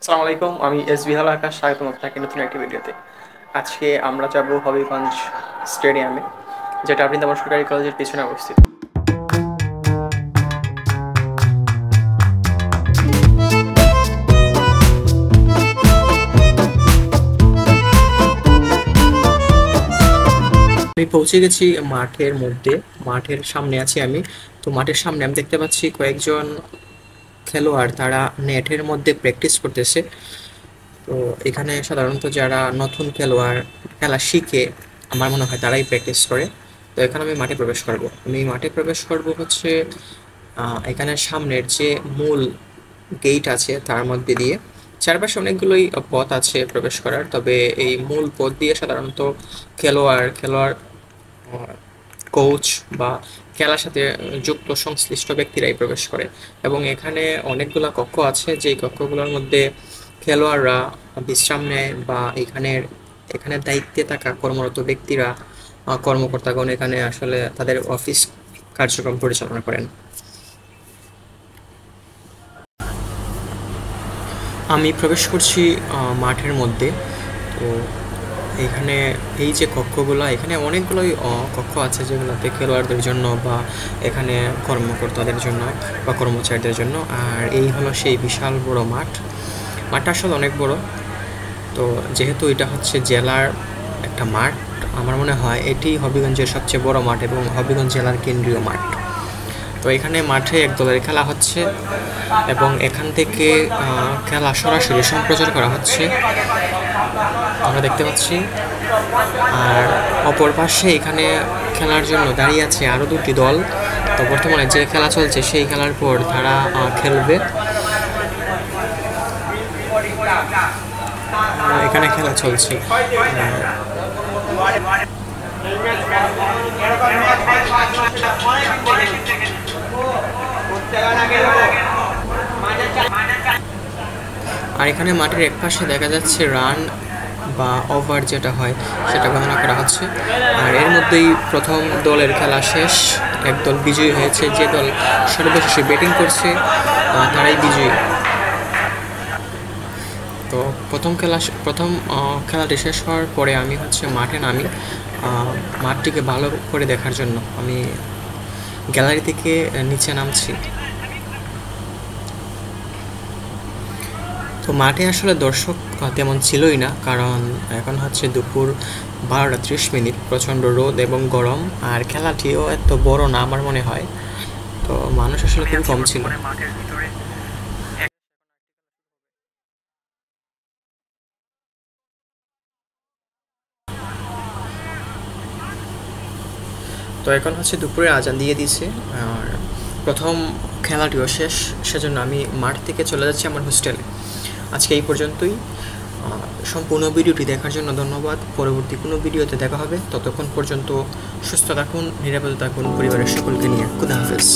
আসসালামু আলাইকুম, আমি এসবিহাল আকাশ। স্বাগতম আপনাকে নতুন একটি ভিডিওতে। আজকে আমরা যাব হবিগঞ্জ স্টেডিয়ামে, যেটা বৃন্দাবন সরকারি কলেজের পিছনে অবস্থিত। আমি পৌঁছে গেছি মাঠের মধ্যে। মাঠের সামনে আছি আমি। তো মাঠের সামনে আমি দেখতে পাচ্ছি কয়েকজন খেলোয়াড়, তারা নেটের মধ্যে প্র্যাকটিস করতেছে। তো এখানে সাধারণত যারা নতুন খেলোয়াড় খেলা শিখে, আমার মনে হয় তারাই প্র্যাকটিস করে। তো এখানে আমি মাঠে প্রবেশ করব হচ্ছে এখানে সামনের যে মূল গেট আছে তার মধ্যে দিয়ে। চারপাশে অনেকগুলোই পথ আছে প্রবেশ করার, তবে এই মূল পথ দিয়ে সাধারণত খেলোয়াড় কোচ বা খেলার সাথে যুক্ত সংশ্লিষ্ট ব্যক্তিরাই প্রবেশ করে। এবং এখানে অনেকগুলো কক্ষ আছে, যেই কক্ষগুলোর মধ্যে খেলোয়াড়রা বিশ্রাম নেয় বা এখানে দায়িত্বে থাকা কর্মরত ব্যক্তিরা, কর্মকর্তাগণ এখানে আসলে তাদের অফিস কার্যক্রম পরিচালনা করেন। আমি প্রবেশ করছি মাঠের মধ্যে। তো এখানে এই যে কক্ষগুলো, এখানে অনেকগুলোই কক্ষ আছে যেগুলোতে খেলোয়াড়দের জন্য বা এখানে কর্মকর্তাদের জন্য বা কর্মচারীদের জন্য। আর এই হলো সেই বিশাল বড় মাঠটা আসলে অনেক বড়। তো যেহেতু এটা হচ্ছে জেলার একটা মাঠ, আমার মনে হয় এটি হবিগঞ্জের সবচেয়ে বড় মাঠ এবং হবিগঞ্জ জেলার কেন্দ্রীয় মাঠ। তো এখানে মাঠে এক দলের খেলা হচ্ছে এবং এখান থেকে খেলা সরাসরি সম্প্রচার করা হচ্ছে, আমরা দেখতে পাচ্ছি। আর অপর পাশে এখানে খেলার জন্য দাঁড়িয়ে আছে আরও দুটি দল। তো বর্তমানে যে খেলা চলছে সেই খেলার পর তারা খেলবে। এখানে খেলা চলছে। আর এখানে মাঠের এক পাশে দেখা যাচ্ছে রান বা ওভার যেটা হয় সেটা গণনা করা হচ্ছে। আর এর মধ্যেই প্রথম দলের খেলা শেষ, একদল বিজয়ী হয়েছে। যে দল সর্বশেষে ব্যাটিং করছে তারাই বিজয়ী। তো প্রথম খেলাটি শেষ হওয়ার পরে আমি মাঠে নামি মাঠটিকে ভালো করে দেখার জন্য। আমি গ্যালারি থেকে নিচে নামছি। তো মাঠে আসলে দর্শক তেমন ছিলই না, কারণ এখন দুপুর 12:30। প্রচণ্ড রোদ এবং গরম, আর খেলাটিও এত বড় না আমার মনে হয়। তো মানুষ আসলে খুব কম ছিল। তো এখন দুপুরে আজান দিয়ে দিছে, আর প্রথম খেলাটিও শেষ। সেজন্য আমি মাঠ থেকে চলে যাচ্ছি আমার হোস্টেলে। আজকে এই পর্যন্তই। সম্পূর্ণ ভিডিওটি দেখার জন্য ধন্যবাদ। পরবর্তী কোনো ভিডিওতে দেখা হবে। ততক্ষণ পর্যন্ত সুস্থ থাকুন, নিরাপদে থাকুন পরিবারের সকলকে নিয়ে। খুদা হাফেজ।